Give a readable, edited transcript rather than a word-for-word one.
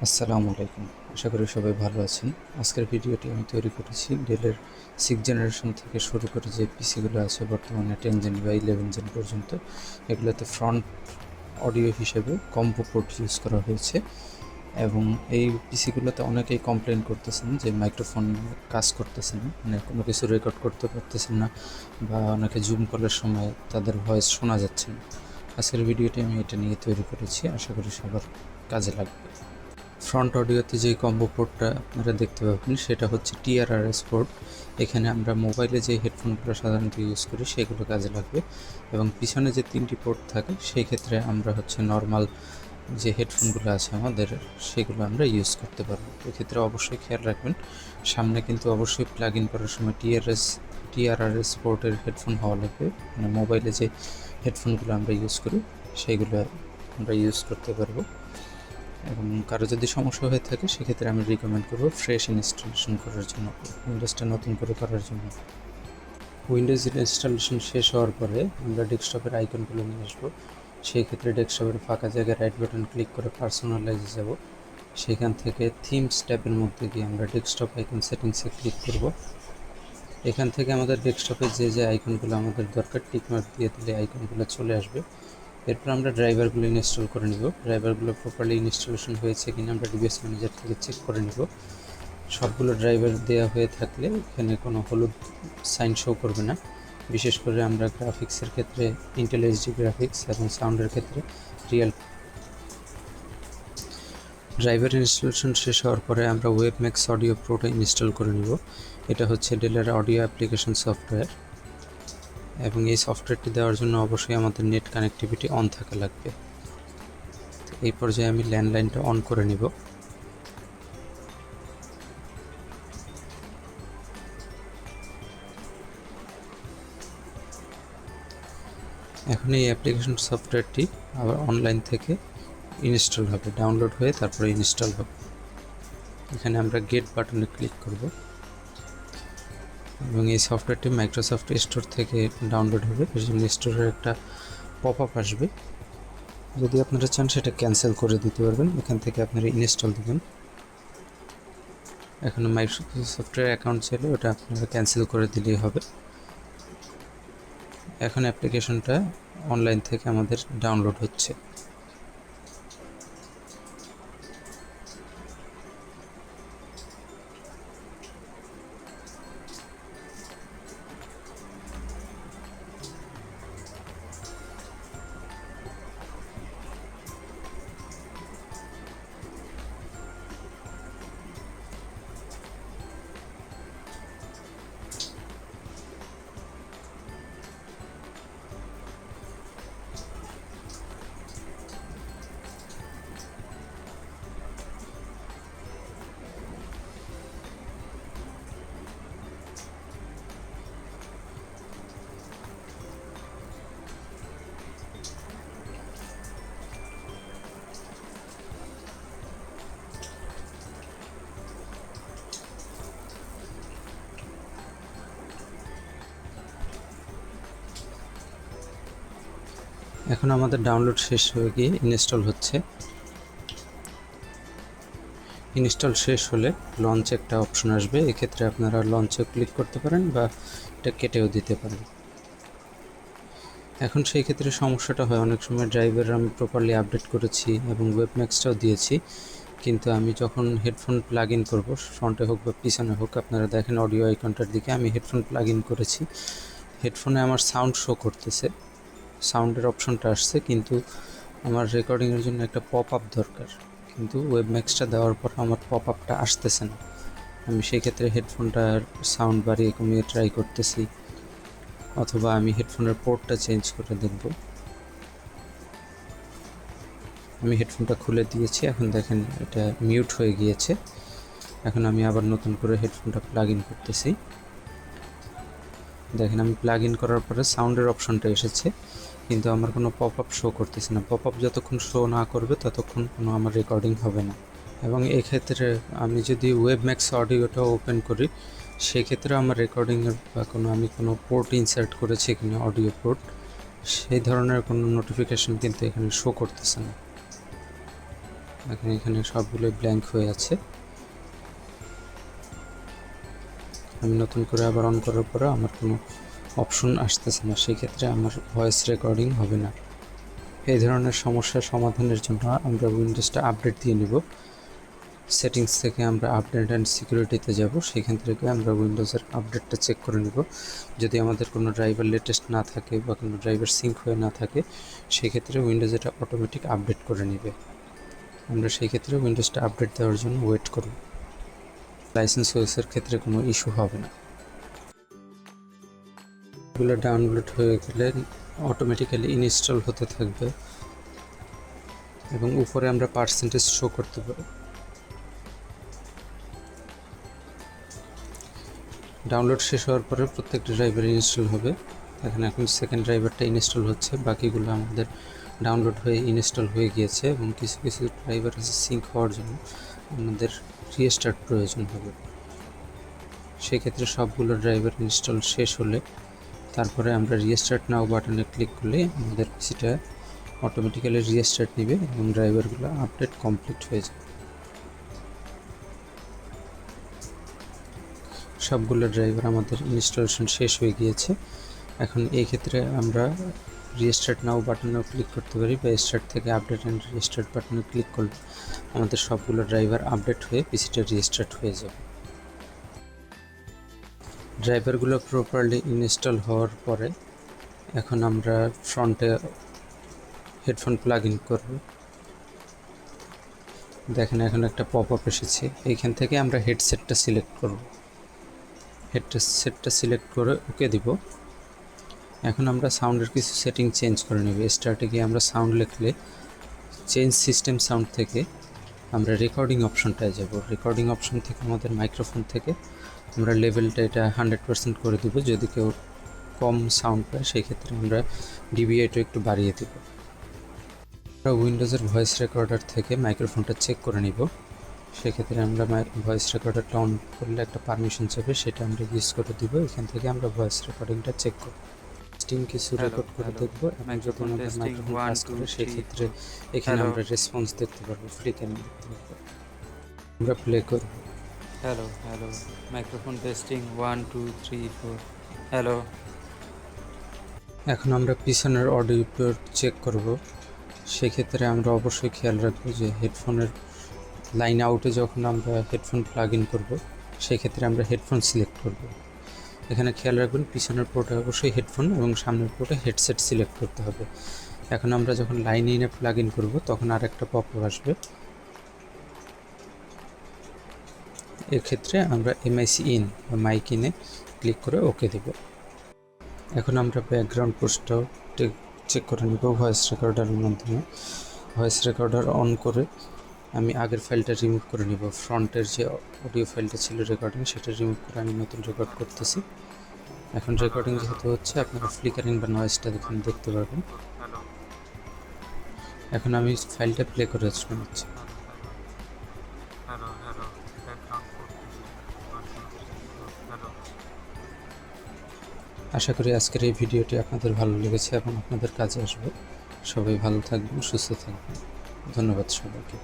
আসসালামু আলাইকুম। আশা করি সবাই ভালো আছেন। আজকের ভিডিওটি আমি তৈরি করেছি ডেলের 6 জেনারেশন থেকে শুরু করে যে পিসিগুলো আছে বর্তমানে 10 জেন বা 11 জেন পর্যন্ত, এগুলোতে ফ্রন্ট অডিও হিসেবে কম্বো পোর্ট ইউজ করা হয়েছে। এবং এই পিসিগুলোতে অনেকেই কমপ্লেন করতেছেন যে মাইক্রোফোন কাজ করতেছে না, মানে কোনো কিছু রেকর্ড করতে পারতেছেন না, বা অনেকে জুম করার সময় তাদের ভয়েস শোনা যাচ্ছে না। আজকের ভিডিওটি আমি এটা নিয়ে তৈরি করেছি, আশা করি সবার কাজে লাগবে। ফ্রন্ট অডিওতে যে কম্বো পোর্টটা আপনারা দেখতে পাবেন সেটা হচ্ছে টিআরআরএস পোর্ট। এখানে আমরা মোবাইলে যে হেডফোনগুলো সাধারণত ইউজ করি সেগুলো কাজে লাগবে, এবং পিছনে যে 3টি পোর্ট থাকে সেই ক্ষেত্রে আমরা হচ্ছে নর্মাল যে হেডফোনগুলো আছে আমাদের সেগুলো আমরা ইউজ করতে পারবো। এক্ষেত্রে অবশ্যই খেয়াল রাখবেন, সামনে কিন্তু অবশ্যই প্লাগ ইন করার সময় টিআরআরএস পোর্টের হেডফোন হওয়া লাগবে। মানে মোবাইলে যে হেডফোনগুলো আমরা ইউজ করি সেইগুলো আমরা ইউজ করতে পারবো। এবং কারো যদি সমস্যা হয়ে থাকে সেক্ষেত্রে আমি রিকমেন্ড করবো ফ্রেশ ইনস্টলেশন করার জন্য, উইন্ডোজটা নতুন করে করার জন্য। উইন্ডোজ ইনস্টলেশন শেষ হওয়ার পরে আমরা ডেস্কটপের আইকনগুলো নিয়ে আসবো। সেই ক্ষেত্রে ডেস্কটপের ফাঁকা জায়গায় রাইট বাটন ক্লিক করে পার্সোনালাইজে যাব। সেখান থেকে থিমস ট্যাবের মধ্যে গিয়ে আমরা ডেস্কটপ আইকন সেটিংসে ক্লিক করব। এখান থেকে আমাদের ডেস্কটপে যে যে আইকনগুলো আমাদের দরকার টিকমার্ক দিয়ে দিলে আইকনগুলো চলে আসবে। এরপর আমরা ড্রাইভারগুলো ইনস্টল করে নিব। ড্রাইভারগুলো প্রপারলি ইনস্টলেশন হয়েছে কিনা আমরা ডিভাইস ম্যানেজার থেকে চেক করে নিব। সবগুলো ড্রাইভার দেওয়া হয়ে থাকলে এখানে কোনো হলুদ সাইন শো করবে না। বিশেষ করে আমরা গ্রাফিক্সের ক্ষেত্রে ইন্টেল এইচডি গ্রাফিক্স এবং সাউন্ডের ক্ষেত্রে রিয়েল। ড্রাইভার ইনস্টলেশন শেষ হওয়ার পরে আমরা ওয়েবম্যাক্স অডিও প্রোটা ইনস্টল করে নিব। এটা হচ্ছে ডেলের অডিও অ্যাপ্লিকেশন সফটওয়্যার, এবং এই সফটওয়্যারটি দেওয়ার জন্য অবশ্যই আমাদের নেট কানেক্টিভিটি অন থাকা লাগবে। এই পর্যায়ে আমি ল্যান্ডলাইনটা অন করে নিব। এখন এই অ্যাপ্লিকেশন সফটওয়্যারটি আবার অনলাইন থেকে ইনস্টল হবে, ডাউনলোড হয়ে তারপরে ইনস্টল হবে। এখানে আমরা গেট বাটনে ক্লিক করব, এবং এই সফটওয়্যারটি মাইক্রোসফট স্টোর থেকে ডাউনলোড হবে। এর জন্য স্টোরের একটা পপ আপ আসবে, যদি আপনারা চান সেটা ক্যান্সেল করে দিতে পারবেন। এখান থেকে আপনারা ইনস্টল দেবেন। এখন মাইক্রোসফটের অ্যাকাউন্ট চাইলে ওটা আপনারা ক্যান্সেল করে দিলেই হবে। এখন অ্যাপ্লিকেশনটা অনলাইন থেকে আমাদের ডাউনলোড হচ্ছে। এখন আমাদের ডাউনলোড শেষ হয়ে গিয়ে ইনস্টল হচ্ছে। ইনস্টল শেষ হলে লঞ্চ একটা অপশন আসবে, এক্ষেত্রে আপনারা লঞ্চে ক্লিক করতে পারেন বা এটা কেটেও দিতে পারেন। এখন সেই ক্ষেত্রে সমস্যাটা হয়, অনেক সময় ড্রাইভার আমি প্রপারলি আপডেট করেছি এবং ওয়েবম্যাক্সটাও দিয়েছি, কিন্তু আমি যখন হেডফোন প্লাগ ইন করবো, ফ্রন্টে হোক বা পিছনে হোক, আপনারা দেখেন অডিও আইকনটার দিকে আমি হেডফোন প্লাগ ইন করেছি। হেডফোনে আমার সাউন্ড শো করতেছে, সাউন্ডের অপশনটা আসছে, কিন্তু আমার রেকর্ডিংয়ের জন্য একটা পপ আপ দরকার, কিন্তু ওয়েবম্যাক্সটা দেওয়ার পর আমার পপ আপটা আসতেছে না। আমি সেই ক্ষেত্রে হেডফোনটার সাউন্ড বাড়িয়ে কমিয়ে ট্রাই করতেছি, অথবা আমি হেডফোনের পোর্টটা চেঞ্জ করে দেখব। আমি হেডফোনটা খুলে দিয়েছি, এখন দেখেন এটা মিউট হয়ে গিয়েছে। এখন আমি আবার নতুন করে হেডফোনটা প্লাগ ইন করতেছি। দেখেন আমি প্লাগ ইন করার পরে সাউন্ডের অপশনটা এসেছে, কিন্তু আমার কোনো পপ আপ শো করতেছে না। পপ আপ যতক্ষণ শো না করবে ততক্ষণ কোনো আমার রেকর্ডিং হবে না। এবং এক্ষেত্রে আমি যদি ওয়েবম্যাক্স অডিওটা ওপেন করি, সেক্ষেত্রে আমার রেকর্ডিংয়ের বা আমি কোনো পোর্ট ইনসার্ট করেছি কিনা, অডিও পোর্ট, সেই ধরনের কোনো নোটিফিকেশন কিন্তু এখানে শো করতেছে না। এখানে সবগুলো ব্ল্যাঙ্ক হয়ে আছে। আমি নতুন করে আবার অন করার পরে আমার কোনো অপশন আসতেছে না, সেই ক্ষেত্রে আমার ভয়েস রেকর্ডিং হবে না। এই ধরনের সমস্যার সমাধানের জন্য আমরা উইন্ডোজটা আপডেট দিয়ে নিব। সেটিংস থেকে আমরা আপডেট অ্যান্ড সিকিউরিটিতে যাব, সেখান থেকে আমরা উইন্ডোজের আপডেটটা চেক করে নিব। যদি আমাদের কোনো ড্রাইভার লেটেস্ট না থাকে বা কোনো ড্রাইভার সিঙ্ক হয়ে না থাকে, সেক্ষেত্রে উইন্ডোজ এটা অটোমেটিক আপডেট করে নেবে। আমরা সেই ক্ষেত্রে উইন্ডোজটা আপডেট দেওয়ার জন্য ওয়েট করব। লাইসেন্স ওএসের ক্ষেত্রে কোনো ইস্যু হবে না। এগুলো ডাউনলোড হয়ে গেলে অটোমেটিক্যালি ইনস্টল হতে থাকবে এবং উপরে আমরা পার্সেন্টেজ শো করতে পারি। ডাউনলোড শেষ হওয়ার পরে প্রত্যেকটা ড্রাইভার ইনস্টল হবে। এখন সেকেন্ড ড্রাইভারটা ইনস্টল হচ্ছে, বাকিগুলো আমাদের ডাউনলোড হয়ে ইনস্টল হয়ে গিয়েছে এবং কিছু ড্রাইভার আছে সিঙ্ক হওয়ার জন্য আমাদের রিস্টার্ট প্রয়োজন হবে। সেক্ষেত্রে সবগুলো ড্রাইভার ইনস্টল শেষ হলে তারপরে আমরা রিস্টার্ট নাও বাটনে ক্লিক করলে আমাদের পিসিটা অটোমেটিক্যালি রিস্টার্ট নেবে এবং ড্রাইভারগুলো আপডেট কমপ্লিট হয়ে যাবে। সবগুলো ড্রাইভার আমাদের ইনস্টলেশন শেষ হয়ে গিয়েছে। এখন এই ক্ষেত্রে আমরা রিস্টার্ট নাও বাটনেও ক্লিক করতে পারি বা স্টার্ট থেকে আপডেট অ্যান্ড রিস্টার্ট বাটনে ক্লিক করলে আমাদের সবগুলো ড্রাইভার আপডেট হয়ে পিসিটা রিস্টার্ট হয়ে যাবে। ড্রাইভারগুলো প্রপারলি ইনস্টল হওয়ার পরে এখন আমরা ফ্রন্টে হেডফোন প্লাগ ইন করব। দেখেন এখন একটা পপ আপ এসেছে, এইখান থেকে আমরা হেডসেটটা সিলেক্ট করব। হেডসেটটা সিলেক্ট করে ওকে দিব। এখন আমরা সাউন্ডের কিছু সেটিং চেঞ্জ করে নেব। স্টার্টে গিয়ে আমরা সাউন্ড লিখলে চেঞ্জ সিস্টেম সাউন্ড থেকে আমরা রেকর্ডিং অপশনটায় যাব। রেকর্ডিং অপশন থেকে আমাদের মাইক্রোফোন থেকে আমরা লেভেলটা এটা 100% করে দেব। যদি কেউ কম সাউন্ড পায় সেই ক্ষেত্রে আমরা ডিবিআইটা একটু বাড়িয়ে দেব। আমরা উইন্ডোজের ভয়েস রেকর্ডার থেকে মাইক্রোফোনটা চেক করে নিব। সেক্ষেত্রে আমরা ভয়েস রেকর্ডারটা অন করলে একটা পারমিশন চাইবে, সেটা আমরা ইউজ করে দিব। এখান থেকে আমরা ভয়েস রেকর্ডিংটা চেক করব। কিছু রেকর্ড করে দেখবো এবং যখন আমাদের মাইক্রোফোন কাজ করে সেই ক্ষেত্রে এখানে আমরা রেসপন্স দেখতে পারবো, ফ্লিকারিং দেখতে পারবো। আমরা প্লে করব। Hello hello microphone testing 1 2 3 4 hello. এখন আমরা পিছনের অডিও পোর্ট চেক করব। সেক্ষেত্রে আমরা অবশ্যই খেয়াল রাখবো যে হেডফোনের লাইন আউটে যখন আমরা হেডফোন প্লাগ ইন করবো সেক্ষেত্রে আমরা হেডফোন সিলেক্ট করব। এখানে খেয়াল রাখবেন পিছনের পোর্টে অবশ্যই হেডফোন এবং সামনের পোর্টে হেডসেট সিলেক্ট করতে হবে। এখন আমরা যখন লাইন ইনে প্লাগ ইন করবো তখন আর একটা পপ আপ আসবে। এক্ষেত্রে আমরা এমআইসি ইন বা মাইক ইনে ক্লিক করে ওকে দেব। এখন আমরা ব্যাকগ্রাউন্ড পোস্টটাও চেক করে নেব ভয়েস রেকর্ডারের মাধ্যমে। ভয়েস রেকর্ডার অন করে আমি আগের ফাইলটা রিমুভ করে নিব। ফ্রন্টের যে অডিও ফাইলটা ছিল রেকর্ডিং সেটা রিমুভ করে আমি নতুন রেকর্ড করতেছি। এখন রেকর্ডিং যেহেতু হচ্ছে আপনারা ফ্লিকারিং বা নয়েজটা দেখতে পারবেন। এখন আমি ফাইলটা প্লে করে শোনাচ্ছি। আশা করি আজকের এই ভিডিওটি আপনাদের ভালো লেগেছে এবং আপনাদের কাজে আসবে। সবাই ভালো থাকবেন, সুস্থ থাকবেন। ধন্যবাদ সবাইকে।